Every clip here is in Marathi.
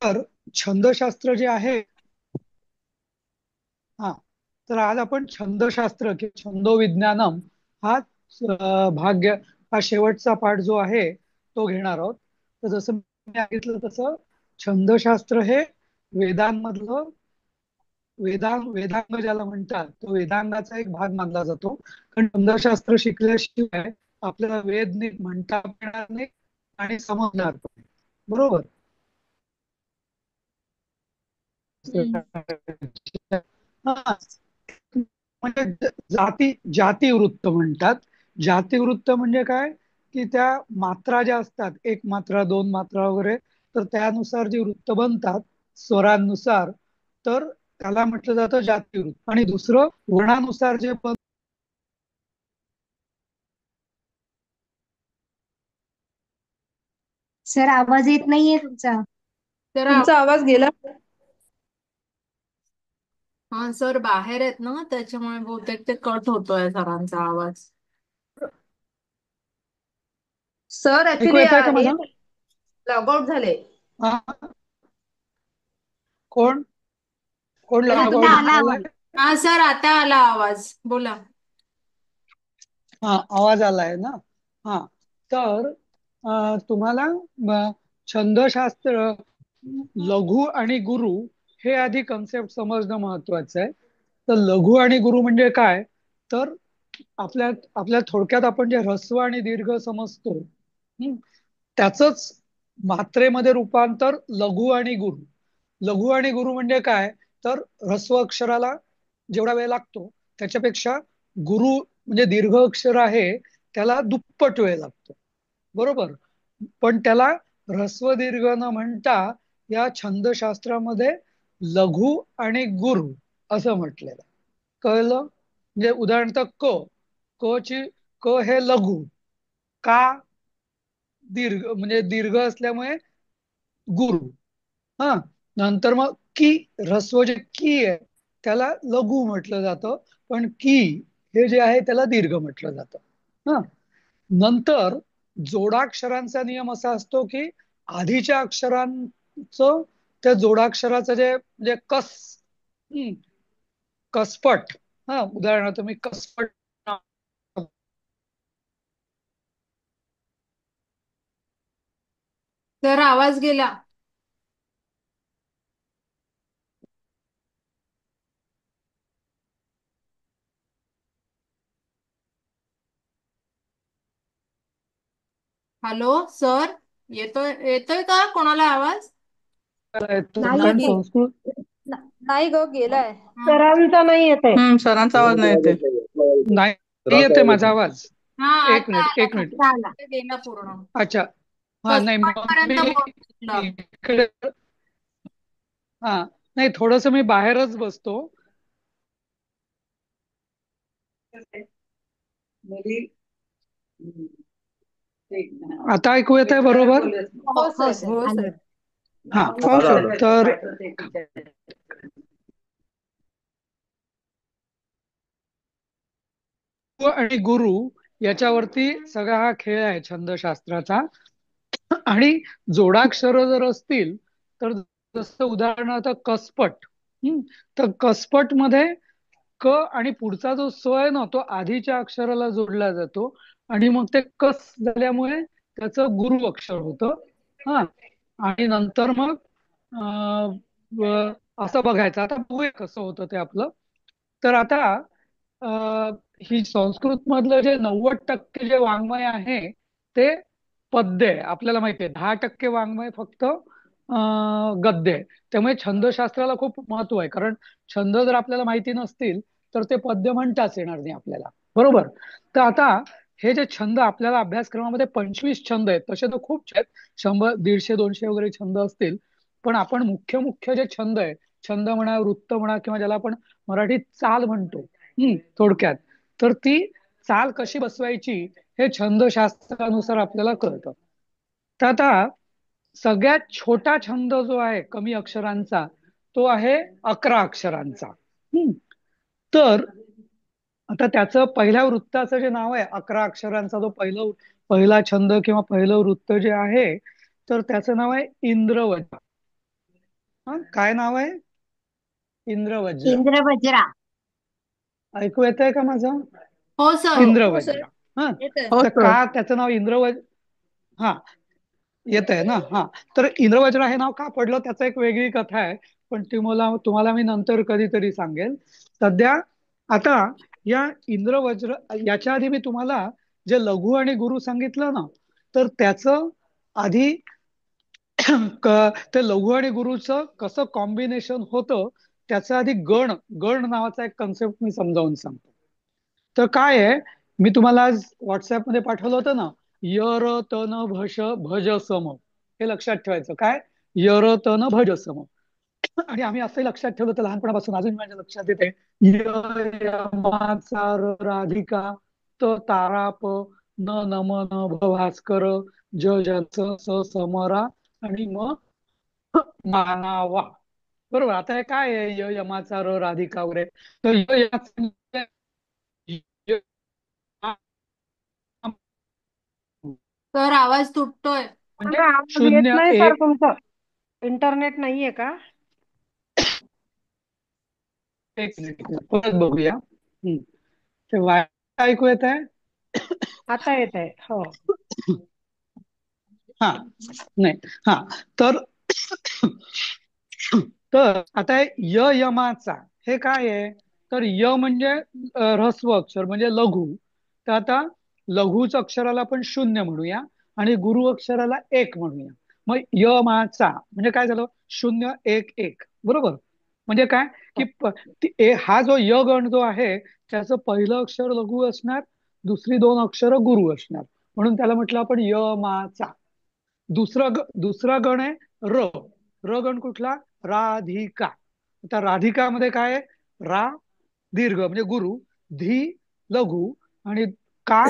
तर छंदशास्त्र जे आहे, हा, तर आज आपण छंदशास्त्र किंवा छंदोविज्ञानम हा भाग्य हा शेवटचा पाठ जो आहे तो घेणार आहोत. तर जसं मी सांगितलं तसं छंदशास्त्र हे वेदांमधलं वेदांग ज्याला म्हणतात तो वेदांगाचा एक भाग मानला जातो. कारण छंदशास्त्र शिकल्याशिवाय आपल्याला वेद नीट म्हणता येणार नाही आणि समजणार पण नाही. बरोबर. हम्म. हा, म्हणजे जातीवृत्त म्हणतात. जातीवृत्त म्हणजे काय, की त्या मात्रा ज्या असतात, एक मात्रा दोन मात्रा वगैरे, तर त्यानुसार जी वृत्त बनतात स्वरांनुसार, तर त्याला म्हटलं जातं जातीवृत्त. आणि दुसरं वर्णानुसार जे सर आवाज येत नाहीये तुमचा. तर तुमचा आवाज गेला. हा सर बाहेर आहेत ना, त्याच्यामुळे बहुतेक ते कट होतोय सरांचा आवाज. सर ऐकू ऍक्च्युली येत आहे का हे माझा? लॉग आउट झाले. हा, कोण कोण लॉग आता आउट आला झालेला आवाज. आहे? हा सर आता आला आवाज, बोला. हा, आवाज आलाय ना. हा, तर तुम्हाला छंदशास्त्र लघु आणि गुरु हे आधी कन्सेप्ट समजणं महत्वाचं आहे. तर लघु आणि गुरु म्हणजे काय, तर आपल्या आपल्या थोडक्यात आपण जे ह्रस्व आणि दीर्घ समजतो, त्याचंच मात्रेमध्ये रूपांतर लघु आणि गुरु. लघु आणि गुरु म्हणजे काय, तर ह्रस्व अक्षराला जेवढा वेळ लागतो त्याच्यापेक्षा गुरु म्हणजे दीर्घ अक्षर आहे त्याला दुप्पट वेळ लागतो. बरोबर. पण त्याला ह्रस्व दीर्घ न म्हणता या छंदशास्त्रामध्ये लघु आणि गुरु असं म्हटलेलं आहे. कळलं? म्हणजे उदाहरणार्थ क ची क हे लघु का, दीर्घ म्हणजे दीर्घ असल्यामुळे गुरु. हा, नंतर मग की, ह्रस्व जे की आहे त्याला लघु म्हटलं जातं, पण की हे जे आहे त्याला दीर्घ म्हटलं जातं. हा, नंतर जोडाक्षरांचा नियम असा असतो की आधीच्या अक्षरांचं त्या जोडाक्षराचं जे म्हणजे हम्म, कसपट. हा, उदाहरणार्थ मी कसपट सर आवाज गेला. हॅलो सर, येतोय येतोय का कोणाला आवाज? येतो, नाही कारण येते. संस्कृत नाही ग, गेलाय. हा सरांचा नाही येत आहे. सरांचा आवाज नाही येते. नाही येते माझा आवाज. हा, एक आता मिनिट आला एक मिनिट. आता आला. गेला पूर्ण. अच्छा. हा, नाही कसपट मग पर्यंत मी पोहोचलं. इकडे, हा, नाही थोडस मी बाहेरच बसतो. आता ऐकू येत आहे बरोबर? हो हो सर. सर हो आले. सर. हा, हो सर. तर आणि गुरु याच्यावरती सगळा हा खेळ आहे छंदशास्त्राचा. आणि जोडाक्षर जर असतील तर जसं उदाहरणार्थ कसपट. तर कसपट मध्ये क आणि पुढचा जो स आहे ना तो आधीच्या अक्षराला जोडला जातो आणि मग ते कस झाल्यामुळे त्याचं गुरु अक्षर होतं. हा, आणि नंतर मग असं बघायचं. आता बघूया कसं होतं ते आपलं. तर आता ही संस्कृत मधलं जे 90% जे वाङ्मय आहे ते पद्य आहे. आपल्याला माहिती आहे 10% वाङ्मय फक्त गद्य आहे. त्यामुळे छंदशास्त्राला खूप महत्व आहे. कारण छंद जर आपल्याला माहिती नसतील तर ते पद्य म्हणताच येणार नाही आपल्याला. बरोबर. तर आता हे जे छंद आपल्याला अभ्यासक्रमामध्ये 25 छंद आहेत, तसे तर खूप आहेत. 100 150 200 वगैरे छंद असतील. पण आपण मुख्य मुख्य जे छंद आहे, छंद म्हणा वृत्त म्हणा किंवा ज्याला आपण मराठीत चाल म्हणतो, थोडक्यात, तर ती चाल कशी बसवायची हे छंदशास्त्रानुसार आपल्याला कळतं. तर आता सगळ्यात छोटा छंद जो आहे कमी अक्षरांचा तो आहे 11 अक्षरांचा. तर आता त्याचं पहिल्या वृत्ताचं जे नाव आहे 11 अक्षरांचा जो पहिला छंद किंवा पहिलं वृत्त जे आहे तर त्याचं नाव आहे इंद्रवजा. हा, काय नाव आहे? इंद्रवज्र. इंद्रवज्रा. ऐकू येतंय का माझं? हो सर. हो सर, इंद्रवज्र. हा, येतंय. हो तर सर. का त्याचं नाव इंद्रवज्र? हा, येत आहे ना. हा, तर इंद्रवज्र हे नाव का पडलं त्याचं एक वेगळी कथा आहे, पण ती तुम्हाला मी नंतर कधीतरी सांगेल. सध्या आता या इंद्रवज्र याच्या आधी मी तुम्हाला जे लघु आणि गुरु सांगितलं ना, तर त्याचं आधी ते लघु आणि गुरुचं कसं कॉम्बिनेशन होतं त्याचं आधी गण गण नावाचा एक कन्सेप्ट मी समजावून सांगतो. तर काय आहे, मी तुम्हाला आज व्हॉट्सअपमध्ये पाठवलं होतं ना, यर तन भज भज सम, हे लक्षात ठेवायचं. काय? यर तन भज सम. आणि आम्ही असंही लक्षात ठेवलं होतं लहानपणापासून, अजून माझ्या लक्षात येते, य यमाचा र राधिका, त ताराप, न नम न भ भास्कर, ज जच स समरा, आणि म मानावा. बरोबर. आता हे काय आहे, य यमाचा र राधिका वगैरे, तर य याचं म्हणजे य- सर आवाज तुटतोय. म्हणजे मला आवाज येत शून्य नाही सर एक. तुमचं. इंटरनेट नाहीये का? एक मिनिट परत बघूया. ते वाय ऐकू येत आहे? आता येत आहे. हो. हा, नाही. हा, तर तर आता य यमाचा हे काय आहे, तर य म्हणजे ऱ्हस्व अक्षर म्हणजे लघु. तर आता लघुच अक्षराला आपण शून्य म्हणूया आणि गुरु अक्षराला एक म्हणूया. मग य माचा म्हणजे काय झालं, शून्य एक एक. बरोबर. म्हणजे काय की हा जो य गण जो आहे त्याचं पहिलं अक्षर लघु असणार, दुसरी दोन अक्षर गुरु असणार, म्हणून त्याला म्हटलं आपण य माचा. दुसरा गण आहे र. र गण कुठला? राधिका. आता राधिकामध्ये काय आहे? रा दीर्घ म्हणजे गुरु, धी लघु, आणि का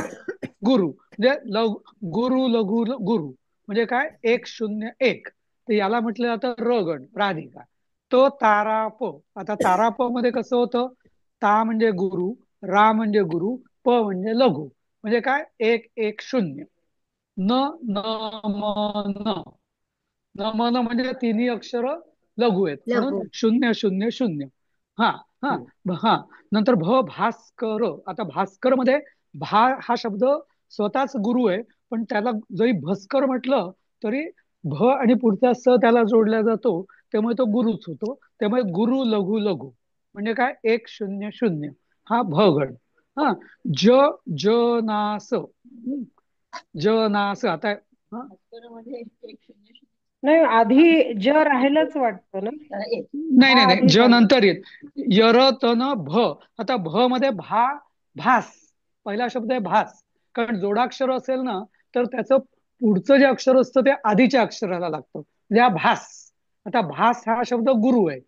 गुरु म्हणजे गुरु लघु गुरु, म्हणजे काय? एक शून्य एक. तर याला म्हटलं जातं र गण, राधिका. तो ताराप. आता ताराप मध्ये कसं होतं? ता म्हणजे गुरु, रा म्हणजे गुरु, प म्हणजे लघु, म्हणजे काय? एक एक शून्य. न न म न, न म न म्हणजे तिन्ही अक्षर लघु आहेत, म्हणून लघु. शून्य शून्य शून्य. हा. हा. हा, नंतर भ भास्कर. आता भास्कर मध्ये भा हा शब्द स्वतःच गुरु आहे, पण त्याला जरी भस्कर म्हटलं तरी भ आणि पुढचा स त्याला जोडला जातो, त्यामुळे तो गुरुच होतो. त्यामुळे गुरु लघु लघु म्हणजे काय? एक शून्य शून्य. हा भ गण. हा, ज ज नास. ज नास. आता हा? नाही, आधी ज राहिलंच वाटतं ना. नाही नाही हा नाही, आधी ज झालं. नंतर येत. यर तन भ. आता भ मध्ये भास. पहिला शब्द आहे भास, कारण जोडाक्षर असेल ना तर त्याचं पुढचं जे अक्षर असतं ते आधीच्या अक्षराला लागतं, म्हणजे हा भास. आता भास हा शब्द गुरु आहे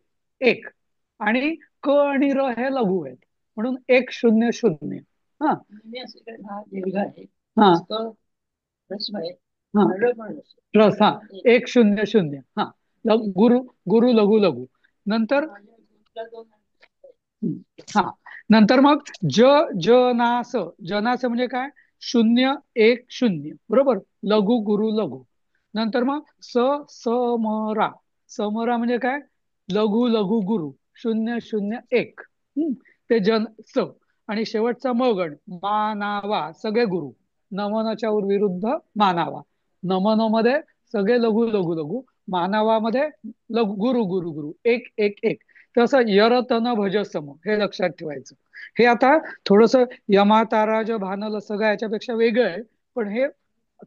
एक, आणि क आणि र हे लघु आहेत, म्हणून एक शून्य शून्य. हा. हा. हा. रस. हा, एक शून्य शून्य. हा, गुरु गुरु लघु लघु. नंतर हा, नंतर मग ज जनास. जनास म्हणजे काय? शून्य एक शून्य. बरोबर. लघु गुरु लघु. नंतर मग समरा. समरा म्हणजे काय? लघु लघु गुरु, शून्य शून्य एक. ते जन स. आणि शेवटचा मगण मानावा, सगळे गुरु. नमनाच्या विरुद्ध मानावा. नमन मध्ये सगळे लघु लघु लघु, मानावामध्ये लघु गुरु गुरु गुरु, एक एक एक. तसं यर तन भज सम, हे लक्षात ठेवायचं. हे आता थोडस यमा ताराज भानल सगळं याच्यापेक्षा वेगळं आहे, पण हे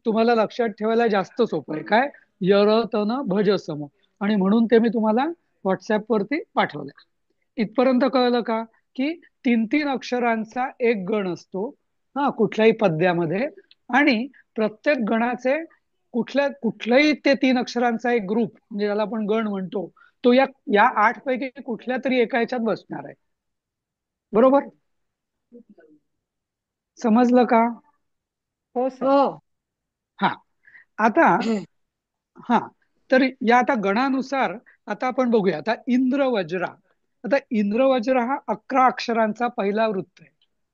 तुम्हाला लक्षात ठेवायला जास्त सोपं आहे. काय? यर तन भज सम. आणि म्हणून ते मी तुम्हाला व्हॉट्सअप वरती पाठवलं. इथपर्यंत कळलं का की तीन तीन अक्षरांचा एक गण असतो हा कुठल्याही पद्यामध्ये, आणि प्रत्येक गणाचे कुठल्याही ते तीन अक्षरांचा एक ग्रुप म्हणजे ज्याला आपण गण म्हणतो, तो या या आठ पैकी कुठल्या तरी एका ह्याच्यात बसणार आहे. बरोबर. समजलं का? हो सर. हो. हा. आता हा, तर या आता गणानुसार आता आपण बघूया. आता इंद्रवज्रा. आता इंद्रवज्र हा 11 अक्षरांचा पहिला वृत्त आहे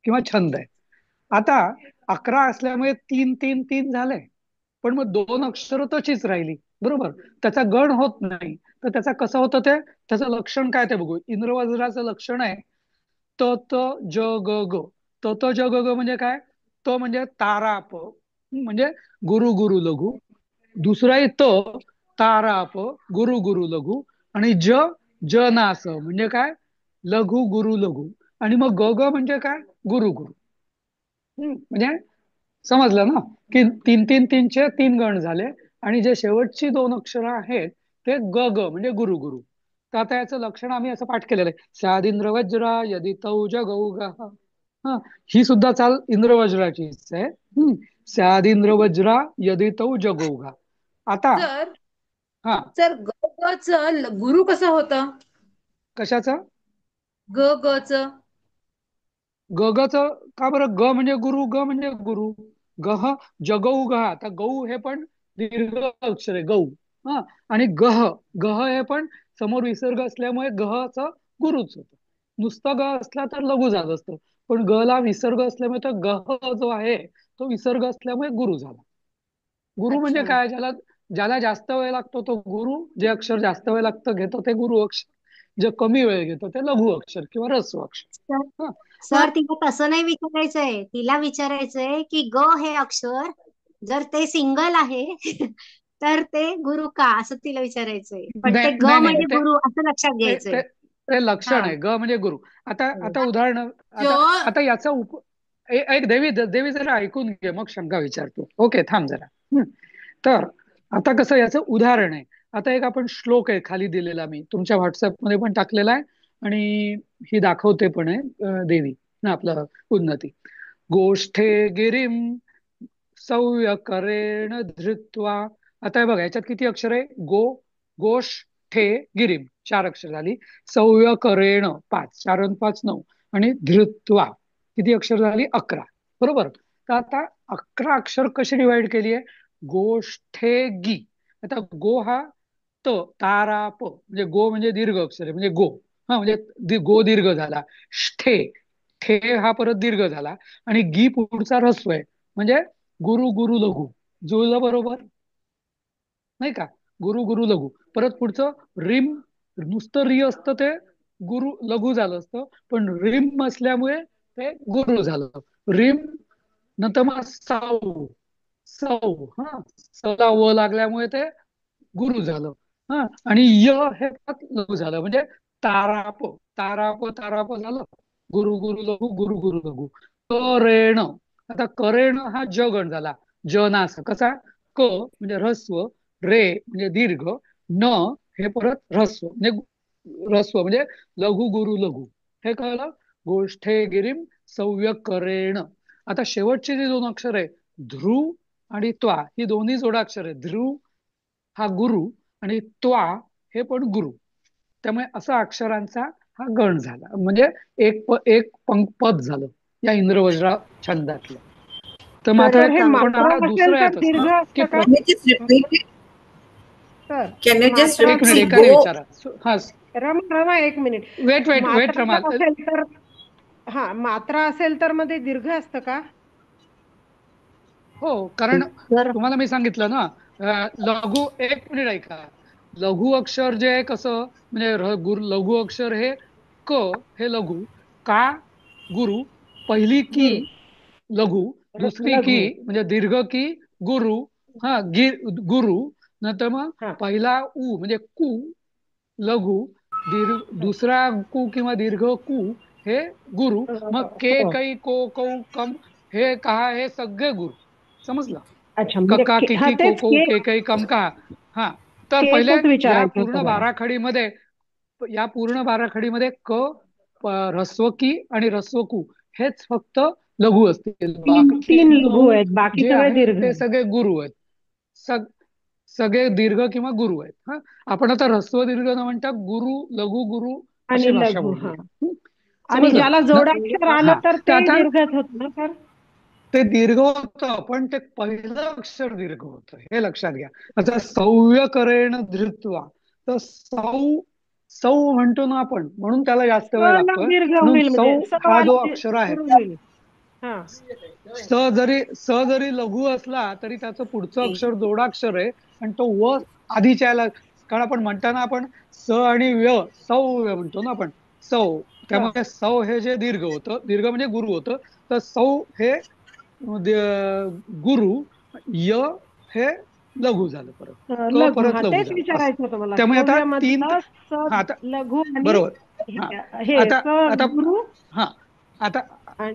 किंवा छंद आहे. आता 11 असल्यामुळे तीन तीन तीन झालंय, पण मग दोन अक्षर तशीच राहिली. बरोबर. त्याचा गण होत नाही. तर त्याचा कसं होतं ते, त्याचं लक्षण काय ते बघू. इंद्रवज्राचं लक्षण आहे त त ज ग ग. त त ज ग ग म्हणजे काय? त म्हणजे ताराप, म्हणजे गुरु गुरु लघु. दुसराही त, ताराप, गुरु गुरु लघु. आणि ज, ज नास म्हणजे काय? लघु गुरु लघु. आणि मग ग ग म्हणजे काय? गुरु गुरु. म्हणजे समजलं ना, की तीन तीन तीनचे तीन गण झाले. आणि जे शेवटची दोन अक्षरं आहेत ते ग ग म्हणजे गुरु गुरु. तर आता याचं लक्षण आम्ही असं पाठ केलेलं आहे. स्यादिंद्र वज्रा यदि तौज गौगा. हा, ही सुद्धा चाल इंद्रवज्राचीच आहे. स्यादिंद्र वज्रा यदि तौज गौगा. आता सर हा, सर ग ग च गुरु कसं होतं? कशाचं? ग ग च गगच का बरं? ग म्हणजे गुरु, ग म्हणजे गुरु. गह, जगौ गह. आता गौ हे पण दीर्घ अक्षर आहे, गौ. हा, आणि गह, गह हे पण समोर विसर्ग असल्यामुळे गहच गुरुच होतं. नुसतं ग असला तर लघु झालं असतं, पण ग ला विसर्ग असल्यामुळे तो गह जो आहे तो विसर्ग असल्यामुळे गुरु झाला. गुरु म्हणजे अच्छा. काय? ज्याला ज्याला जास्त वेळ लागतो तो गुरु. जे अक्षर जास्त वेळ लागतं घेतो ते गुरु अक्षर. जे कमी वेळ घेतो ते लघु अक्षर किंवा ऱ्हस्व सर अक्षर. हा, सर, मग तिला तसं नाही विचारायचंय. तिला विचारायचंय की ग हे अक्षर जर ते सिंगल आहे तर ते गुरु का, असं तिला विचारायचंय. पण ते नाही ग नाही नाही, म्हणजे गुरु असं लक्षात ते घ्यायचंय. ते ते हा. लक्षण आहे. ग म्हणजे गुरु. आता आता उदाहरण, जो आता आता याचा एक देवी देवी जरा ऐकून घे, मग शंका विचारतो. ओके, थांब जरा. तर आता कसं याचं उदाहरण आहे. आता एक आपण श्लोक आहे खाली दिलेला, मी तुमच्या व्हॉट्सअपमध्ये पण टाकलेला आहे. आणि ही दाखवते पण आहे देवी ना, आपलं उन्नती. गोष्ठे गिरीम सौयकरेण धृत्वा. आता हे बघा, याच्यात किती अक्षर आहे? गो, गोष, ठे, गिरीम, चार अक्षर झाली. सौयकरेण पाच, 4 आणि 5 9. आणि धृत्वा किती अक्षर झाली? 11. बरोबर. तर आता 11 अक्षर कशी डिवाइड केली आहे? गोष्ठे गी. आता गो हा त, तारा प, म्हणजे गो म्हणजे दीर्घ अक्षर आहे, म्हणजे गो. हा, म्हणजे गो दीर्घ झाला. ठे, ठे हा परत दीर्घ झाला. आणि गी पुढचा ऱ्हस्व आहे, म्हणजे गुरु गुरु लघु. जुळलं बरोबर नाही का? गुरु गुरु लघु. परत पुढचं रिम, नुसतं री असतं ते गुरु लघु झालं असतं, पण रिम असल्यामुळे ते गुरु झालं. रिम नंतर मग साऊ, सौ. हा, सला व लागल्यामुळे ते गुरु झालं. हा, आणि य हे लघु झालं, म्हणजे ताराप, ताराप ताराप झालं. गुरु गुरु लघु, गुरु गुरु लघु. करेण. आता करेण हा ज गण झाला. जनास कसा? क म्हणजे ऱ्हस्व, रे म्हणजे दीर्घ, न हे परत ऱ्हस्व, म्हणजे ऱ्हस्व म्हणजे लघु गुरु लघु. हे कळलं? गोष्ठे गिरीम सव्यकरेण. आता शेवटची जी दोन अक्षर आहे ध्रुव आणि त्वा, ही दोन्ही जोडाक्षर आहे. ध्रुव हा गुरु आणि त्वा हे पण गुरु. त्यामुळे असा अक्षरांचा हा गण झाला, म्हणजे एक पद झालं या इंद्रवज्रा छंदातलं. तर सर, मात्र तर हे पण मात्रा आता असेल दुसरं तर येत दीर्घ असतं की असतं का? Can you just repeat it? Sir, Can you just मात्रा एक मिनिट, repeat? एकाने Go. विचारा. हा, रमा एक मिनिट. वेट वेट वेट मात्रा रमाल. जर असेल तर, हा, मात्रा असेल तर मध्ये दीर्घ असतं का? हो, कारण सर तुम्हाला मी सांगितलं ना, लघु, एक मिनिट ऐका. लघु अक्षर जे आहे कसं, म्हणजे लघु अक्षर हे क, हे लघु. का? गुरु. पहिली की गुरु, लघु, दुसरी की लघु. म्हणजे दीर्घ की गुरु. हा, गुरु. नंतर मग हा. पहिला उ म्हणजे कु, लघु. दुसरा कु किंवा दीर्घ कु हे गुरु. मग के, हो. कै, को, कौ, कम, हे कहा, हे सगळे गुरु. समजलं? अच्छा, म्हणजे कका, हा, किकी, को तेच को, के कै, कम का. हा, तर पहिले केचच या विचारायचं पूर्ण होतं मला. बाराखडीमध्ये, क, ऱ्हस्व की आणि ऱ्हस्व कु हेच फक्त लघु असतील. तीन बाकी तीन लघु नऊ आहेत, बाकी जे सगळे आहेत दीर्घ ते आहेत. सगळे गुरु आहेत. सगळे दीर्घ किंवा गुरु आहेत. हा, आपण आता ऱ्हस्व दीर्घ न म्हणता गुरु लघु गुरु आणि अशी भाषा लघु, हा. बोलूया. आणि समजलं ज्याला ना? जोडाक्षर आलं हा, तर तर ते आता दीर्घच होत ना सर? ते दीर्घ होतं, पण ते पहिलं अक्षर दीर्घ होतं, हे लक्षात घ्या. आता सौव्य करेण धृत्वा, तर सौ म्हणतो ना आपण, म्हणून त्याला जास्त वेळ स ला लागतोय. दीर्घ म्हणून होईल, सौ म्हणजे स हा जो वाला अक्षर आहे, सुरू होईल. हा. स जरी लघु असला तरी त्याचं पुढचं अक्षर जोडाक्षर आहे, आणि तो व आधीच्या याला, कारण आपण म्हणताना आपण स आणि व्य, सौव्य म्हणतो ना आपण, सौ. त्यामुळे सौ हे जे दीर्घ होतं, दीर्घ म्हणजे गुरु होतं, तर सौ हे गुरु, य हे लघु झालं, परत क लघु. परत हा, लघु तेच झालं असं. विचारायचं होतं मला. त्यामुळे आता सव्य तीन, मधलं स हा आता लघु आणि बरोबर. हा हे आता स आता गुरु हा आता आणि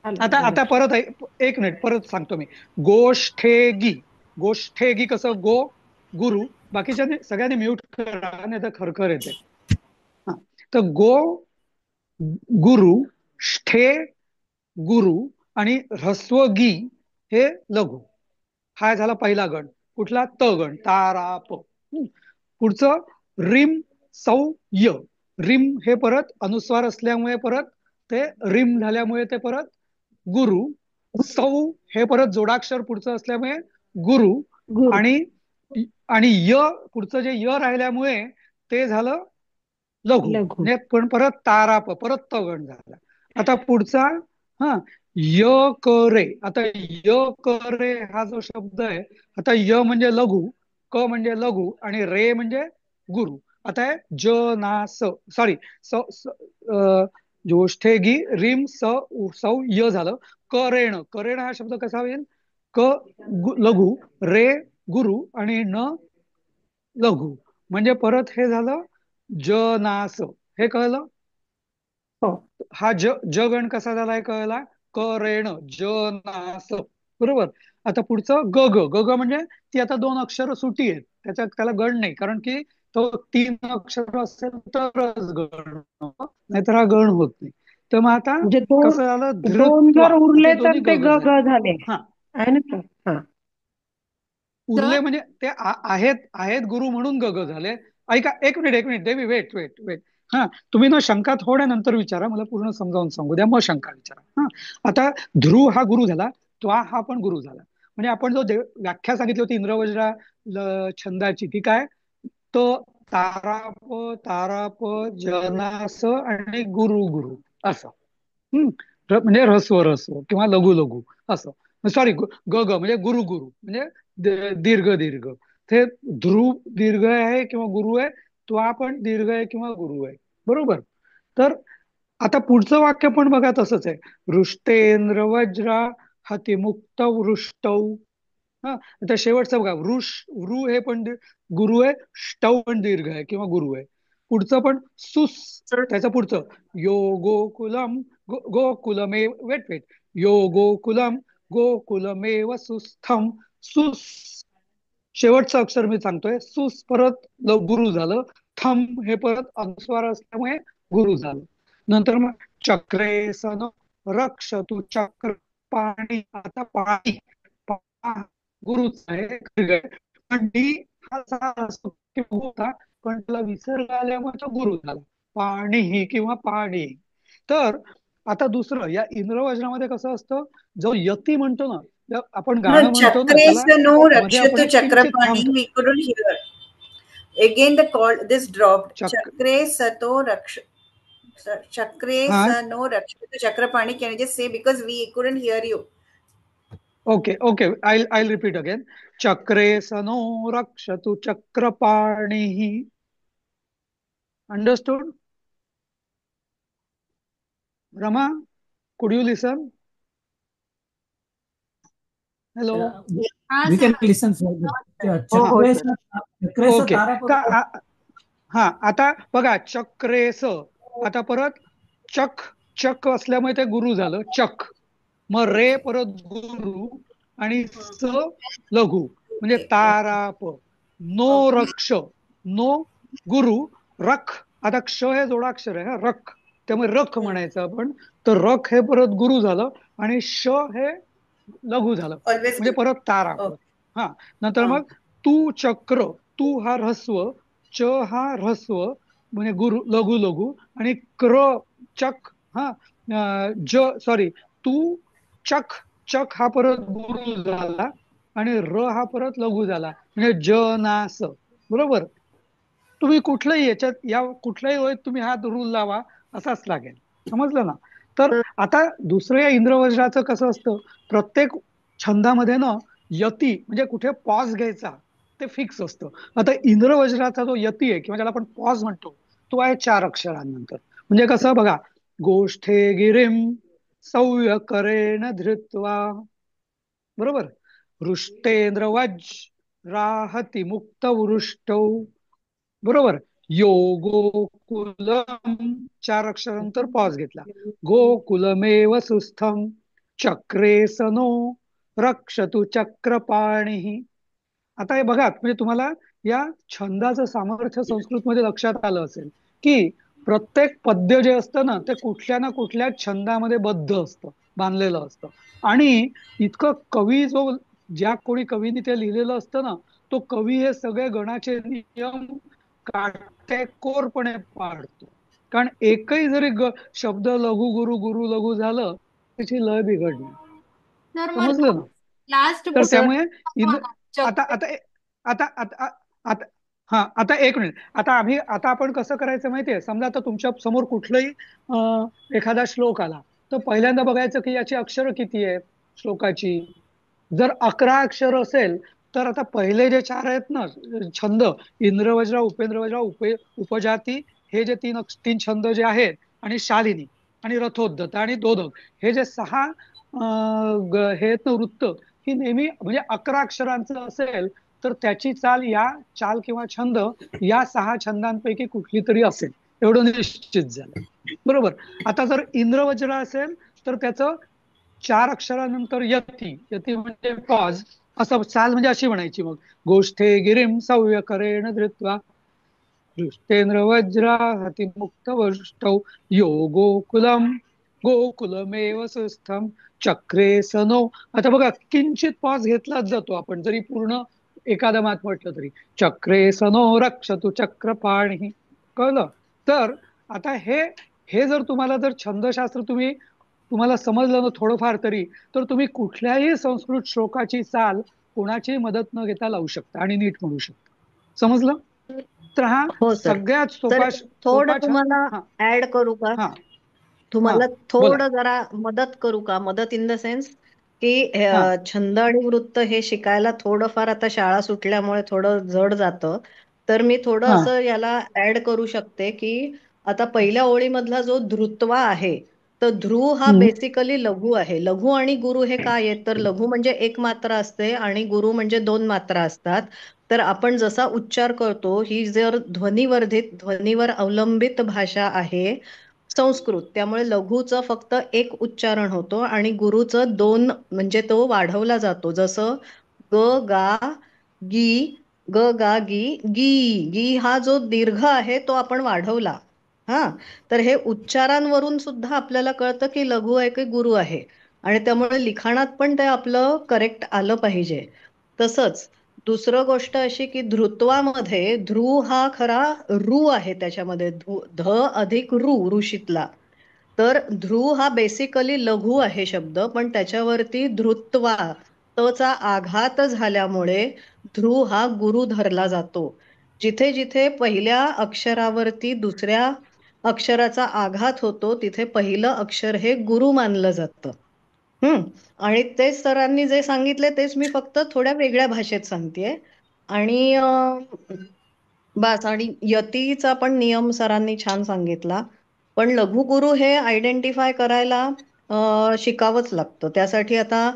आलं आता माझ्या आता लक्षात. परत एक मिनिट परत सांगतो मी. गोष्ठेगी, गोष्ठेगी कसं, गो गुरु, बाकीच्या सगळ्यांनी म्यूट करा नाही तर खरखर येते. हा, तर गो गुरु, ष्ठे गुरु आणि ह्रस्व गी हे लघु. हा झाला पहिला गण. कुठला? त गण, तारा प. पुढचं रिम सौ य. रिम हे परत अनुस्वार असल्यामुळे परत ते रिम झाल्यामुळे ते परत गुरु. सौ हे परत जोडाक्षर पुढचं असल्यामुळे गुरु. गुरु. आणि आणि य पुढचं जे य राहिल्यामुळे ते झालं लघु. लघु. म्हणजे पण परत ताराप, परत त गण झाला. आता पुढचा हा य क रे. आता य क रे हा जो शब्द आहे, आता य म्हणजे लघु, क म्हणजे लघु आणि रे म्हणजे गुरु. आता आहे ज ना स, सॉरी जोष्ठेगी रिम सौ य झालं. करेण, करेण हा शब्द कसा होईल? क लघु, रे गुरु आणि न लघु. म्हणजे परत हे झालं ज ना स. हे कळलं? हो. हा ज गण कसा झालाय कळला? करेण, ज ना स. बरोबर. आता पुढचं ग ग. ग ग म्हणजे ती आता दोन अक्षर सुटी आहेत, त्याला गण नाही, कारण की तो तीन अक्षर असेल तरच गण, नाहीतर हा गण होत नाही. तर मग आता म्हणजे कसं झालं? दोन धृत्वा, जर उरले ते तर दोन्ही ते ग ग ग झाले. ग झाले. हा, आहे ना सर? हा. उरले म्हणजे ते आहेत आहेत गुरु म्हणून ग ग झाले. ऐका, एक मिनिट एक मिनिट देवी, वेट वेट वेट. हा, तुम्ही ना शंका थोड्या नंतर विचारा, मला पूर्ण समजावून सांगू द्या, मग शंका विचारा. हा, आता ध्रुव हा गुरु झाला, त्वा हा पण गुरु झाला. म्हणजे आपण जो व्याख्या सांगितली होती इंद्रवज्रा छंदाची, ती काय? तो ताराप, ताराप, जनास आणि गुरु गुरु असं. म्हणजे ऱ्हस्व ऱ्हस्व किंवा लघु लघु असं. सॉरी, ग ग म्हणजे गुरु गुरु म्हणजे दीर्घ दीर्घ. ते ध्रुव दीर्घ आहे किंवा गुरु आहे, त्वा पण दीर्घ आहे किंवा गुरु आहे. बरोबर. तर आता पुढचं वाक्य पण बघा तसंच आहे. वृष्टेंद्र वज्रा हतिमुक्त वृष्टौ. हा, आता शेवटचं बघा, वृ हे पण गुरु आहे, ष्टौ पण दीर्घ आहे किंवा गुरु आहे. पुढचं पण सुस, त्याचं पुढचं यो गोकुलम, गोकुलमे, वेट वेट, यो गोकुलम गोकुलमेव सुस्थम. सुस, शेवटचं अक्षर मी सांगतोय, सुस परत गुरु झालं. थम हे परत अनुस्वार असल्यामुळे गुरु झालं. नंतर मग चक्रे सन रक्ष तू चक्र पाणी. आता पाणी गुरुच आहे, पण डी हा सारा असतो किंवा होता, पण त्याला विसर्ग आल्यामुळे तो गुरु झाला. पाणी किंवा पाणी. तर आता दुसरं, या इंद्रवज्रामध्ये कसं असतं, जो यती म्हणतो ना, आपण No, गाणं म्हणतो ना, Chakre त्याला Sano मध्ये आपण Rakshatu एक किंचित Chakrapani, थांबतो. we couldn't hear. Again, the call, this dropped. चक्र, Chakre Sato Chakre हा, Sano Rakshatu Chakrapani. Can you just say, because we couldn't hear you? Okay okay, I repeat again. चक्रे सनो रक्षतु चक्रपाणी. अंडरस्टूड? रमा, कुड यू लिसन? हॅलो. हा We can sir. listen, sir. हो हो चक्रेस, सर. चक्रेस ओके. तारा. हा, आता बघा, चक्रेस, आता परत चक, चक असल्यामुळे ते गुरु झालं, चक. मग रे परत गुरु आणि स लघु म्हणजे Okay. ताराप. नो रक्ष, नो गुरु, रख. आता क्ष हे जोडाक्षर आहे, हा, रख, त्यामुळे रख म्हणायचं आपण. तर रख हे परत गुरु झालं आणि श हे लघु झालं, Always म्हणजे good. परत ताराप. Okay. हा, नंतर मग तू चक्र, तू हा ह्रस्व, च हा ह्रस्व म्हणजे गुरु, लघु लघु आणि क्र चक. हा, सॉरी, तू चक, चक हा परत गुरु झाला आणि र हा परत लघु झाला, म्हणजे ज ना स. बरोबर. तुम्ही कुठल्याही याच्यात, या कुठल्याही ओळीत तुम्ही हा रूल लावा, असाच लागेल. समजलं ना? तर आता दुसरं, या इंद्रवज्राचं कसं असतं, प्रत्येक छंदामध्ये ना यती म्हणजे कुठे पॉज घ्यायचा ते फिक्स असतं. आता इंद्रवज्राचा जो यती आहे किंवा ज्याला आपण पॉज म्हणतो, तो आहे 4 अक्षरांनंतर. म्हणजे कसं बघा, गोष्ठे गिरिम सौय करेण धृत्वा, बरोबर, हृष्टेंद्र वज् राहती मुक्त वृष्टौ, बरोबर, योगोकुलम 4 अक्षरानंतर पॉज घेतला, गोकुलमेव सुस्थम चक्रे सनो रक्षतु चक्रपाणी. आता हे बघा, म्हणजे तुम्हाला या छंदाचं सामर्थ्य संस्कृतमध्ये लक्षात आलं असेल की प्रत्येक पद्य जे असतं ना, ते कुठल्या ना कुठल्या छंदामध्ये बद्ध असतं, बांधलेलं असतं. आणि इतकं कवी जो, ज्या कोणी कवीने ते लिहिलेलं असतं ना, तो कवी हे सगळे गणाचे नियम काटेकोरपणे पाळतो. कारण एकही जरी शब्द लघु गुरु गुरु लघु झालं, त्याची लय बिघडणार. तर मला समजलं ना? लास्ट तर सर त्यामुळे आता चक्र आता आता आता आता हा, आता एक मिनिट. आता आपण कसं करायचं माहितीये, समजा आता तुमच्या समोर कुठलाही एखादा श्लोक आला, तर पहिल्यांदा बघायचं की याची अक्षरं किती आहेत श्लोकाची. जर 11 अक्षर असेल तर आता पहिले जे 4 आहेत ना छंद, इंद्रवज्र, उपेंद्रवज्र, उपजाती, हे जे तीन छंद जे आहेत, आणि शालिनी आणि रथोद्धत आणि दोदक, हे जे 6 हे आहेत ना वृत्त, ही नेहमी म्हणजे 11 अक्षरांचं असेल तर त्याची चाल किंवा छंद या 6 छंदांपैकी कुठली तरी असेल, एवढं निश्चित झालं. बरोबर. आता जर इंद्रवज्र असेल तर त्याचं 4 अक्षरानंतर यती, यती म्हणजे पॉज, असं चाल म्हणजे अशी म्हणायची मग, गोष्ठे गिरिम सव्य करेण धृत्वा दृष्टेंद्र वज्राहती मुक्त वृष्टौ योगोकुलम गोकुलमेव सुस्थम चक्रे सनो. आता बघा, किंचित पॉज घेतलाच जातो आपण, जरी पूर्ण एकादमात म्हटलं तरी, चक्रे सनो रक्षतु चक्रपाणी. कळलं? तर आता हे जर तुम्हाला जर छंदशास्त्र तुम्हाला समजलं ना थोडंफार तरी, तर तुम्ही कुठल्याही संस्कृत श्लोकाची चाल कोणाची मदत न घेता लावू शकता आणि नीट म्हणू शकता. समजलं? तर हा हो सर. सगळ्यात तर थोडं सोपा छंद. तुम्हाला हा ऍड करू का? हा हा तुम्हाला बोला. थोडं जरा मदत करू का? मदत इन द सेन्स की हा छंद आणि वृत्त हे शिकायला थोडंफार आता शाळा सुटल्यामुळे थोडं जड जातं. तर मी थोडं हा असं याला ऍड करू शकते की आता पहिल्या ओळीमधला जो धृत्वा आहे, तर ध्रुव हा हम्म, बेसिकली लघु आहे. लघु आणि गुरु हे काय आहेत? तर लघु म्हणजे एक मात्रा असते आणि गुरु म्हणजे 2 मात्रा असतात. तर आपण जसा उच्चार करतो, ही जर ध्वनिवर्धित, ध्वनीवर अवलंबित भाषा आहे संस्कृत, त्यामुळे लघुचं फक्त एक उच्चारण होतो आणि गुरुचं 2 म्हणजे तो वाढवला जातो. जसं ग गा गी, ग गा गी गी, गी हा जो दीर्घ आहे तो आपण वाढवला. हा, तर हे उच्चारांवरून सुद्धा आपल्याला कळतं की लघु आहे की गुरु आहे, आणि त्यामुळे लिखाणात पण ते आपलं करेक्ट आलं पाहिजे. तसंच दुसरं गोष्ट अशी की धृत्वामध्ये ध्रु हा खरा रू आहे, त्याच्यामध्ये ध अधिक ऋषीतला. तर ध्रुव हा बेसिकली लघु आहे शब्द, पण त्याच्यावरती धृत्वा तचा आघात झाल्यामुळे ध्रुव हा गुरु धरला जातो. जिथे जिथे पहिल्या अक्षरावरती दुसऱ्या अक्षराचा आघात होतो तिथे पहिलं अक्षर हे गुरु मानलं जातं. आणि तेच सरांनी जे सांगितले तेच मी फक्त थोड्या वेगळ्या भाषेत सांगतेय. आणि बस, आणि यतीचा पण नियम सरांनी छान सांगितला. पण लघुगुरु हे आयडेंटिफाय करायला शिकावंच लागतं. त्यासाठी आता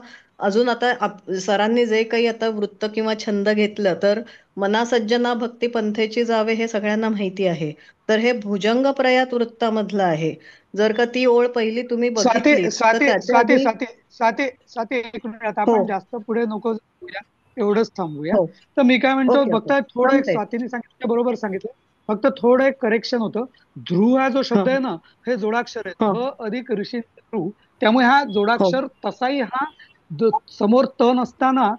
सरांनी जे काही आता वृत्त किंवा छंद घेतलं, तर मना सज्जना भक्ती पंथेची जावे हे सगळ्यांना माहिती आहे. तर हे भुजंग प्रयात वृत्तामधलं आहे. जर का ती ओळ पहिली तुम्ही स्वाती बघितलीत तर स्वाती त्याच्या स्वाती आधी स्वाती स्वाती स्वाती एक मिनिट, हो आपण जास्त पुढे नको जाऊया, एवढंच थांबूया. हो तर मी काय म्हणतो, ओके फक्त ओके थोडं एक, थांबते. स्वातीने सांगितलं बरोबर सांगितलं, फक्त थोडं एक करेक्शन होतं. ध्रुव हा जो हो शब्द आहे ना, हे जोडाक्षर आहे, हो ध अधिक ऋषी ध्रुव, त्यामुळे हा हो जोडाक्षर तसाही हा समोर त नसताना,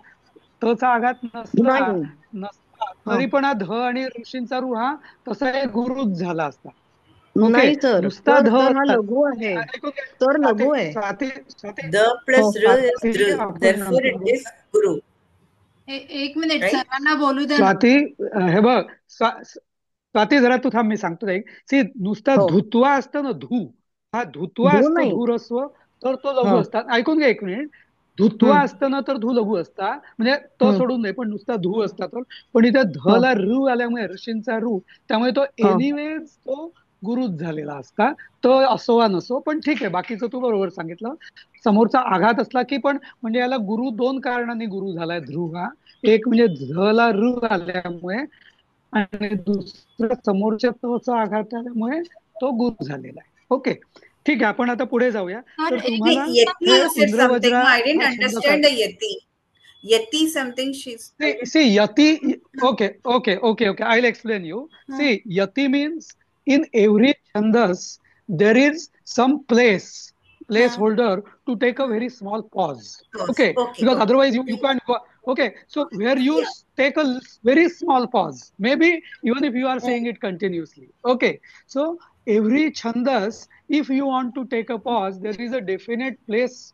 तचा आघात नाही नसता हो तरी पण हा ध आणि ऋषींचा रू हा तसा एक गुरुच झाला असता. ओके. नाही सर, नुसता ध तर हा असता. लघु आहे. ऐकून घ्या. तर स्वाती लघु आहे. स्वाती स्वाती The हो plus r is Swati dru. आपण Therefore, नंतर it is बोलूया. guru, एक मिनिट right? सरांना बोलू द्या ना. स्वाती, हे बघ, स्वाती जरा तू थांब, मी सांगतो एक. सी, नुसता हो धुत्वा असतं ना, हा धुत्वा धू असतो, नाही. धूरस्व, तर तो लघु हो असतात. ऐकून घ्या एक मिनिट. धुत्वा असताना तर धू लघु असता, म्हणजे तो सोडून नाही, पण नुसता धू असता तर. पण इथे धला रू आल्यामुळे ऋषींचा रू, त्यामुळे तो एनिवेज तो गुरुच झालेला असता. तो असो वा नसो, पण ठीक आहे, बाकीचं तू बरोबर सांगितलं. समोरचा आघात असला की पण, म्हणजे याला गुरु दोन कारणांनी गुरु झालाय ध्रुव हा. एक म्हणजे झला रू आल्यामुळे, आणि दुसरं समोरच्या तोचा आघात आल्यामुळे तो गुरु झालेला आहे. ओके, ठीक आहे, आपण आता पुढे जाऊया. तर तुम्हाला Yeti, हे you said something. इंद्रवज्रा No, I didn't हा छंद understand the Yeti. Yeti something she's. See, yati, okay, I'll explain you. See, yati means in every chandas there is some placeholder to take a very small pause. Okay, because otherwise you can't go. Okay, so where you take a very small pause, maybe even if you are saying it continuously. Okay, so every chandas, if you want to take a pause, there is a definite place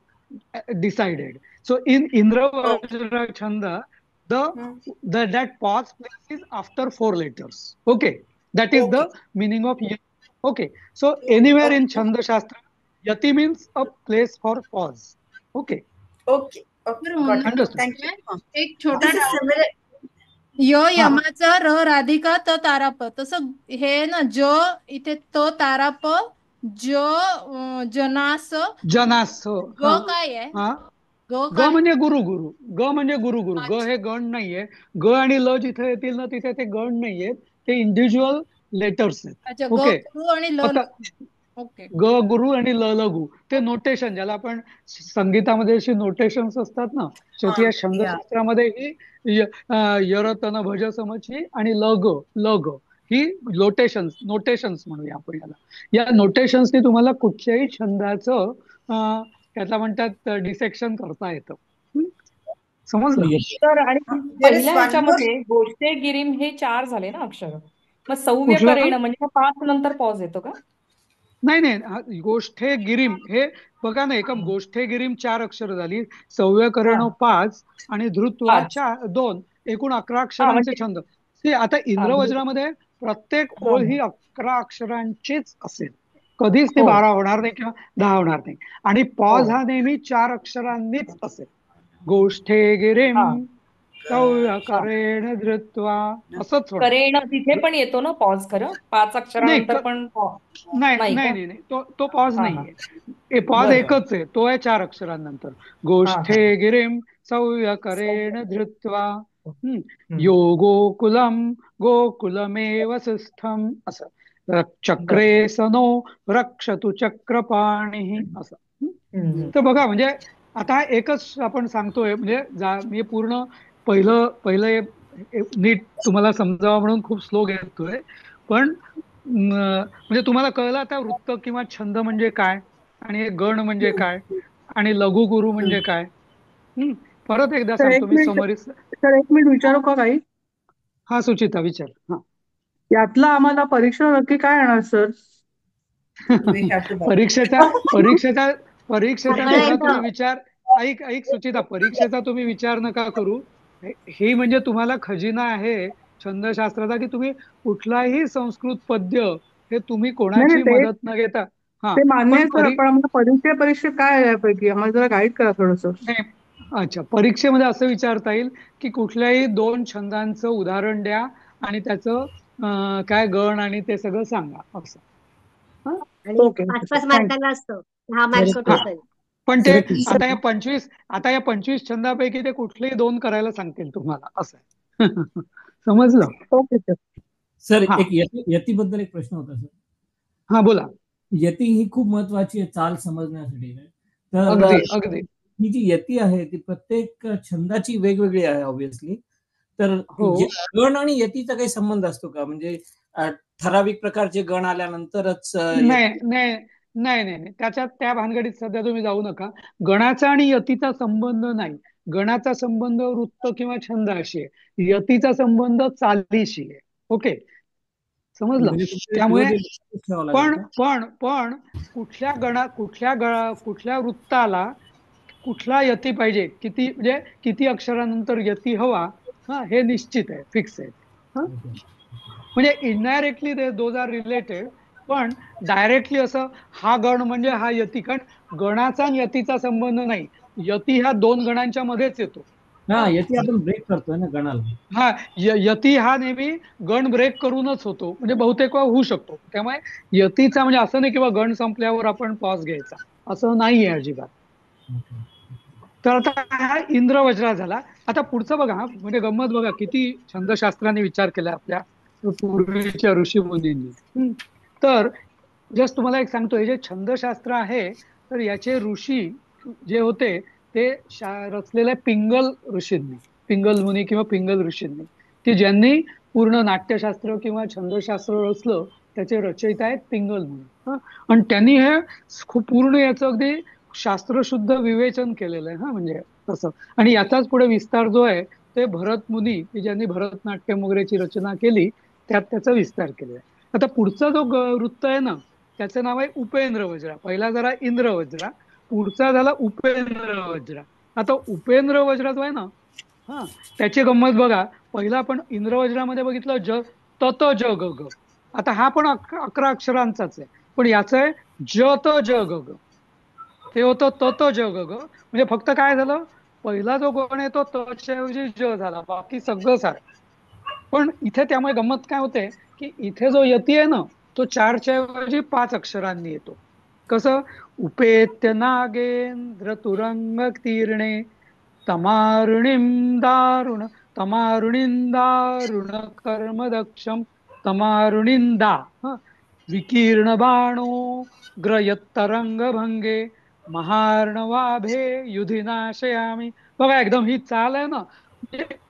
decided. So in Indra Chanda, that pause place is after 4 letters. Okay, that is the meaning of yati. Okay, so anywhere in Chanda Shastra, yati means a place for pause. Okay, Got it. understood. Thank you. एक छोटा This is similar. य यमाचा र राधिका त ताराप, तसं हे ना ज इथे तो ताराप, ज जनास, जनास. ग काय आहे? ग ग म्हणजे गुरु. ग म्हणजे गुरु. ग हे गण नाहीये. ग आणि ल जिथे येतील ना तिथे ते गण नाहीयेत, ते इंडिव्हिज्युअल लेटर्स आहेत. ओके, आणि ल. ओके, ग गुरु आणि ल लघु, ते नोटेशन, ज्याला आपण संगीतामध्ये अशी नोटेशन्स असतात ना, शेवटी या छंदशास्त्रामध्ये ही यरतन भज समची आणि ल ग ही नोटेशन्स म्हणूया आपण याला. या नोटेशन्सनी तुम्हाला कुठल्याही छंदाचं त्याला म्हणतात डिसेक्शन करता येतं. समजलं? तर आणि पहिल्या ह्याच्यामध्ये गोष्टे गिरीम हे 4 झाले ना अक्षर, मग सव्य करेण म्हणजे 5 नंतर पॉज येतो का? नाही, गोष्ठे गिरीम हे बघा ना, एका गोष्ठे गिरीम 4 अक्षर झाली, सव्य करेण 5 आणि धृत्वा 2, एकूण 11 अक्षरांचे छंद. आता इंद्रवज्रामध्ये प्रत्येक ओळ ही 11 अक्षरांचीच असेल, कधीच ते 12 होणार नाही किंवा 10 होणार नाही. आणि पॉज हा नेहमी 4 अक्षरांनीच असेल. गोष्ठे गिरीम सव्य करेण धृत्वा, असंच करेण तिथे पण येतो ना पॉज, खरं 5 अक्षरानंतर पण नाही, तो पॉज नाहीये, पॉज एकच आहे, तो आहे 4 अक्षरांनंतर. गोष्ठे गिरीम सव्य करेण धृत्वा यो गोकुलमेव सिस्थम, असं. चक्रे सनो रक्षतु चक्रपाणी, असं. तर बघा, म्हणजे आता एकच आपण सांगतोय, म्हणजे मी पूर्ण पहिलं नीट तुम्हाला समजावं म्हणून खूप स्लो घेतोय, पण म्हणजे तुम्हाला कळलं आता वृत्त किंवा छंद म्हणजे काय, आणि गण म्हणजे काय, आणि लघु गुरु म्हणजे काय. परत एकदा सांगतो मी समरी. सर, एक मिनिट विचारू का काही? हा सुचिता, विचार. हा, यातला आम्हाला परीक्षा नक्की काय येणार सर? परीक्षेचा तुम्ही विचार, ऐक सुचिता, परीक्षेचा तुम्ही विचार नका करू. हे म्हणजे तुम्हाला खजिना आहे छंदशास्त्राचा, की तुम्ही कुठलाही संस्कृत पद्य हे तुम्ही कोणाची मदत न घेता. ते मान्य आहे सर, पण आम्हाला परीक्षा काय यापैकी आम्हाला जरा गाईड करा थोडस. अच्छा, परीक्षेमध्ये असं विचारता येईल की कुठल्याही 2 छंदांचं उदाहरण द्या आणि त्याचं काय गण आणि ते सगळं सांगा, असं. 5-5 मार्काला असतं, 10 मार्क. पण ते आता या 25 छंदापैकी ते कुठलेही 2 करायला सांगतील तुम्हाला, असं आहे. समजलं? ओके सर, एक यतीबद्दल एक प्रश्न होता सर. हा, बोला. यती ही खूप महत्वाची आहे चाल समजण्यासाठी. तर अगदी ही जी यती आहे ती प्रत्येक छंदाची वेगवेगळी आहे ऑब्व्हियसली. तर गण आणि यतीचा काही संबंध असतो का? म्हणजे ठराविक प्रकारचे गण आल्यानंतरच? नाही, त्याच्यात त्या भानगडीत सध्या तुम्ही जाऊ नका. गणाचा आणि यतीचा संबंध नाही. गणाचा संबंध वृत्त किंवा छंदाशी आहे, यतीचा संबंध चालीशी आहे. ओके, समजलं? त्यामुळे पण कुठल्या वृत्ताला कुठला यती पाहिजे, म्हणजे किती अक्षरानंतर यती हवा, हे निश्चित आहे, फिक्स आहे. म्हणजे इनडायरेक्टली दोज आर रिलेटेड, पण डायरेक्टली असं हा गण म्हणजे हा यती, कारण गणाचा आणि यतीचा संबंध नाही. यती ह्या दोन गणांच्या मध्येच येतो. हा, यती आपण ब्रेक करतोय ना गणाला. हा, यती हा नेहमी गण ब्रेक करूनच होतो, म्हणजे बहुतेक वेळा होऊ शकतो. त्यामुळे यतीचा म्हणजे असं नाही किंवा गण संपल्यावर आपण पॉज घ्यायचा, असं नाहीये अजिबात. तर आता हा इंद्रवज्रा झाला. आता पुढचं बघा, म्हणजे गंमत बघा, किती छंदशास्त्राने विचार केला आपल्या पूर्वीच्या ऋषी मुनींनी. तर जस्ट तुम्हाला एक सांगतो, हे जे छंदशास्त्र आहे, तर याचे ऋषी जे होते ते रचलेले पिंगल ऋषींनी, पिंगल मुनी किंवा पिंगल ऋषींनी, की ज्यांनी पूर्ण नाट्यशास्त्र किंवा छंदशास्त्र रचलं, त्याचे रचयिता आहेत पिंगल मुनी. आणि त्यांनी हे खूप पूर्ण याचं अगदी शास्त्रशुद्ध विवेचन केलेलं आहे. म्हणजे तसं. आणि याचाच पुढे विस्तार जो आहे ते भरत मुनी, की ज्यांनी भरतनाट्यम वगैरेची रचना केली, त्यात त्याचा विस्तार केलेला आहे. आता पुढचा जो वृत्त आहे ना, त्याचं नाव आहे उपेंद्र वज्रा. पहिला जरा इंद्र वज्रा, पुढचा झाला उपेंद्र वज्रा. आता उपेंद्र वज्रा जो आहे ना, त्याची गंमत बघा. पहिला आपण इंद्रवज्रामध्ये बघितलं तत ज ग ग. आता हा पण 11 अक्षरांचाच आहे, पण याचं आहे ज त ज ग ग. ते होतं तत ज ग ग. म्हणजे फक्त काय झालं, पहिला जो गण आहे तो तच्या ऐवजी ज झाला, बाकी सगळं सारखं. पण इथे त्यामुळे गंमत काय होते, की इथे जो यती आहे ना, तो 4च्या ऐवजी 5 अक्षरांनी येतो. कसं, उपेत्य नागेंद्र तुरंग तीर्णे तमारुणीं दारुण कर्मदक्षम तमारुणिंदा विकीर्ण बाणो ग्रयत्तरंग भंगे महार्णवाभे युधिनाशयामी. बघा, एकदम ही चाल आहे ना,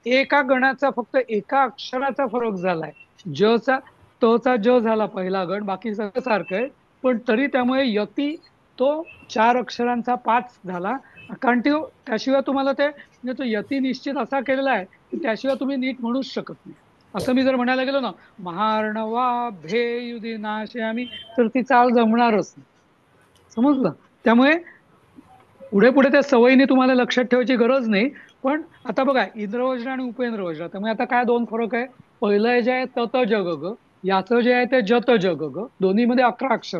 एका गणाचा फक्त एका अक्षराचा फरक झालाय. जचा तचा ज झाला पहिला गण, बाकी सगळं सारखं आहे, पण तरी त्यामुळे यती तो 4 अक्षरांचा 5 झाला. कारण त्याशिवाय तुम्हाला ते, म्हणजे तो यती निश्चित असा केलेला आहे की त्याशिवाय तुम्ही नीट म्हणूच शकत नाही. असं मी जर म्हणायला गेलो ना, महार्णवा भेयुधी नाशयामी, तर ती चाल जमणारच नाही. समजलं? त्यामुळे पुढे पुढे त्या सवयीने तुम्हाला लक्षात ठेवायची गरज नाही. पण आता बघा, इंद्रवज्र आणि उपेंद्र वज्र, त्यामुळे आता काय 2 फरक आहे. पहिलं जे आहे तत ज ग ग, याचं जे आहे ते जत ज ग ग. दोन्हीमध्ये 11 अक्षर.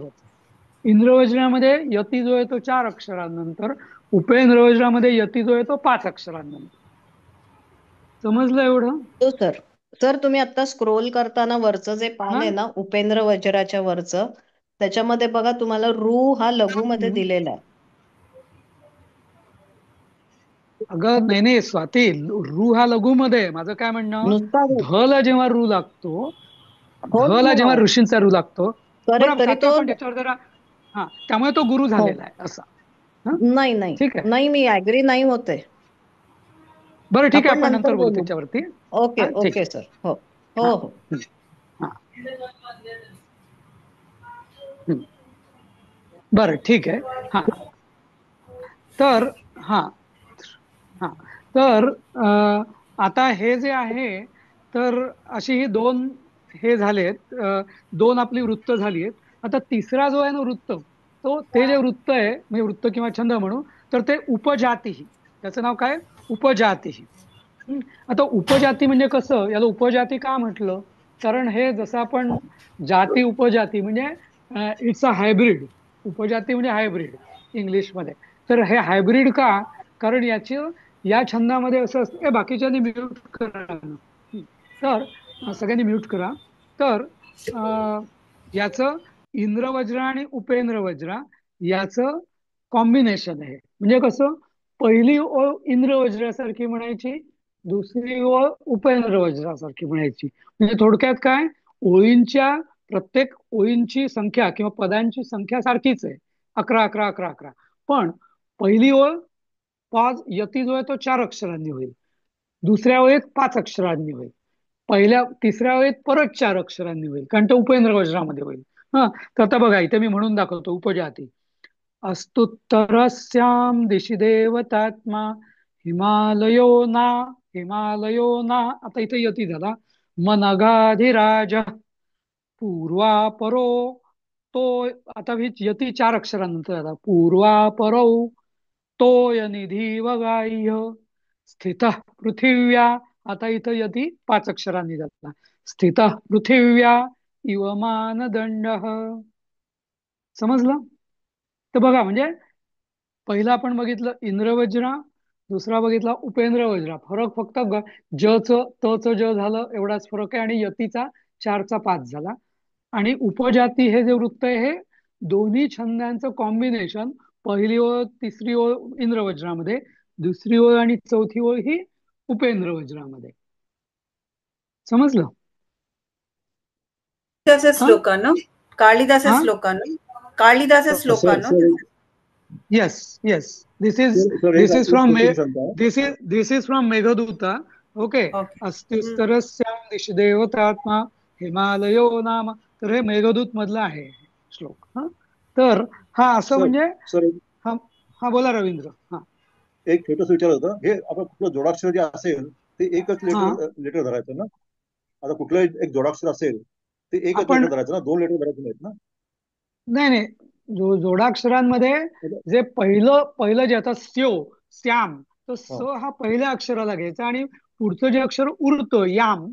इंद्रवज्रामध्ये यती जो आहे तो 4 अक्षरांनंतर, उपेंद्र वज्रामध्ये यती जो आहे तो 5 अक्षरांनंतर. समजलं एवढं? हो सर. सर, तुम्ही आता स्क्रोल करताना वरचं जे पान आहे ना, उपेंद्र वज्राच्या वरचं, त्याच्यामध्ये बघा तुम्हाला रू हा लघु मध्ये दिलेला आहे. अगं नाही स्वाती, रू हा लघु मध्ये. माझं काय म्हणणं, ध ला जेव्हा रू लागतो, ध ला जेव्हा ऋषींचा रू लागतो, बरोबर, आपण त्याच्यावर जरा, त्यामुळे तो गुरु झालेला आहे असा. नाही ठीक आहे, नाही, मी ऍग्री नाही होते. बरं ठीक आहे, आपण नंतर बोलू त्याच्यावरती. Okay okay sir. हो हो हो. बरं ठीक आहे. तर तर आता हे जे आहे, तर अशी ही 2 हे झालेत, 2 आपली वृत्त झाली आहेत. आता तिसरा जो आहे ना वृत्त, ते जे वृत्त आहे, म्हणजे वृत्त किंवा छंद म्हणू, तर ते उपजातीही. त्याचं नाव काय, उपजातीही. आता उपजाती म्हणजे कसं, याला उपजाती का म्हटलं, कारण हे जसं आपण जाती उपजाती म्हणजे इट्स अ हायब्रिड. उपजाती म्हणजे हायब्रिड इंग्लिशमध्ये. तर हे हायब्रिड का, कारण या छंदामध्ये असं असतं, बाकीच्यांनी म्यूट करा, तर सगळ्यांनी म्यूट करा. तर याचं इंद्रवज्र आणि उपेंद्र वज्र याचं कॉम्बिनेशन आहे. म्हणजे कसं, पहिली ओळ इंद्रवज्रासारखी म्हणायची, दुसरी ओळ उपेंद्र वज्रासारखी म्हणायची. म्हणजे थोडक्यात काय, ओळींच्या प्रत्येक ओळींची संख्या किंवा पदांची संख्या सारखीच आहे, 11 11 11 11. पण पहिली ओळ पॉज यती जो आहे तो 4 अक्षरांनी होईल, दुसऱ्या ओळीत 5 अक्षरांनी होईल, तिसऱ्या ओळीत परत 4 अक्षरांनी होईल, कारण तो उपेंद्र वज्रामध्ये होईल. तर आता बघा, इथे मी म्हणून दाखवतो उपजाती. अस्तुत्तरस्यां दिशि देवतात्मा हिमालयो ना. आता इथे यती झाला. मनगाधिराज पूर्वापरो, तो आता ही यती 4 अक्षरांनंतर झाला. पूर्वापरौ तोय निधी वगाह्य स्थित पृथिव्या. आता इथं यती 5 अक्षरांनी झाला. स्थित पृथिव्या इव मानदंड. समजलं? तर बघा, म्हणजे पहिला आपण बघितलं इंद्रवज्रा, दुसरा बघितला उपेंद्र वज्रा. फरक फक्त जचं तचं ज झालं एवढाच फरक आहे, आणि यतीचा 4चा 5 झाला. आणि उपजाती हे जे वृत्त आहे हे दोन्ही छंदांचं कॉम्बिनेशन, पहिली ओळ तिसरी ओळ इंद्रवज्रामध्ये, दुसरी ओळ आणि चौथी ओळ ही उपेंद्र वज्रामध्ये. समजलं? श्लोकानं Kalidas श्लोकानं Kalidas श्लोकानं. Yes, yes. This is from Meghaduta. Okay. अस्त्युस्तरस्यां दिशि देवतात्मा हिमालयो नाम. तर हे मेघदूत मधला आहे श्लोक. तर हा असं म्हणजे हा बोला रवींद्र. हा एक छोटस विचार होतं, हे आपण कुठलं जोडाक्षर जे असेल ते एकच लेटर धरायचं ना? आता कुठलं एक जोडाक्षर असेल ते एकच लेटर धरायचं ना, 2 लेटर धरायचे नाहीत ना? नाही, जोडाक्षरांमध्ये जे पहिलं जे आता श्याम, तर स हा पहिल्या अक्षराला घ्यायचा, आणि पुढचं जे अक्षर उरतं याम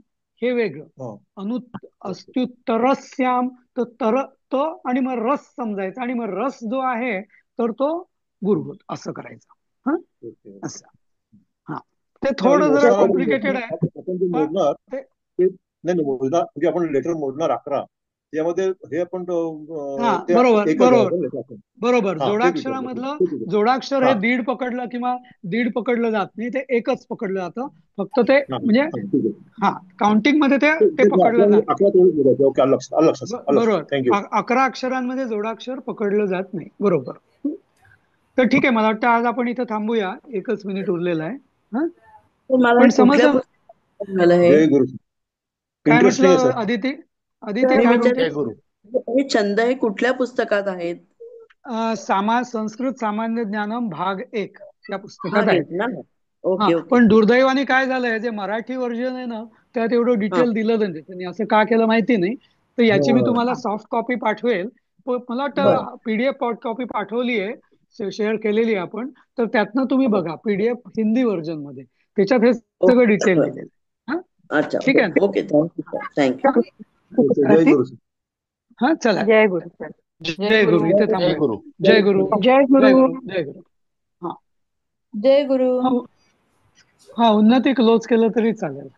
हे वेगळं. अस्त्युत्तरस्याम तर त आणि मग रस समजायचा, आणि मग रस जो आहे तर तो गुरुभूत असं करायचं. असं. हा ते थोडं जरा कॉम्प्लिकेटेड आहे. म्हणजे आपण लेटर मोजणार 11, त्यामध्ये हे आपण बरोबर जोडाक्षरामधलं जोडाक्षर हे दीड पकडलं किंवा दीड पकडलं जात नाही, ते एकच पकडलं जातं फक्त. ते म्हणजे काउंटिंग मध्ये ते पकडलं जातं. बरोबर, 11 अक्षरांमध्ये जोडाक्षर पकडलं जात नाही. बरोबर. तर ठीक आहे, मला वाटतं आज आपण इथं थांबूया, 1च मिनिट उरलेला आहे. पण समजलं काय म्हटलं अदिती? हे छंद हे कुठल्या पुस्तकात आहेत? संस्कृत सामान्य ज्ञानम भाग 1 या पुस्तकात आहेत. पण दुर्दैवाने काय झालंय, जे मराठी व्हर्जन आहे ना त्यात एवढं डिटेल दिलं नाही. त्यांनी असं का केलं माहिती नाही. तर याची मी तुम्हाला सॉफ्ट कॉपी पाठवेल. मला वाटतं PDF कॉपी पाठवली आहे, शेअर केलेली आहे आपण. तर त्यातनं तुम्ही बघा, PDF हिंदी व्हर्जन मध्ये, त्याच्यात हे सगळं डिटेल दिलेलं आहे. ठीक आहे. Okay, thank you. जय गुरु. हा चला, जय गुरु. जय गुरु. इथे थांबूया. जय गुरु. जय गुरु. जय गुरु. जय गुरु. उन्नती क्लोज केलं तरी चालेल.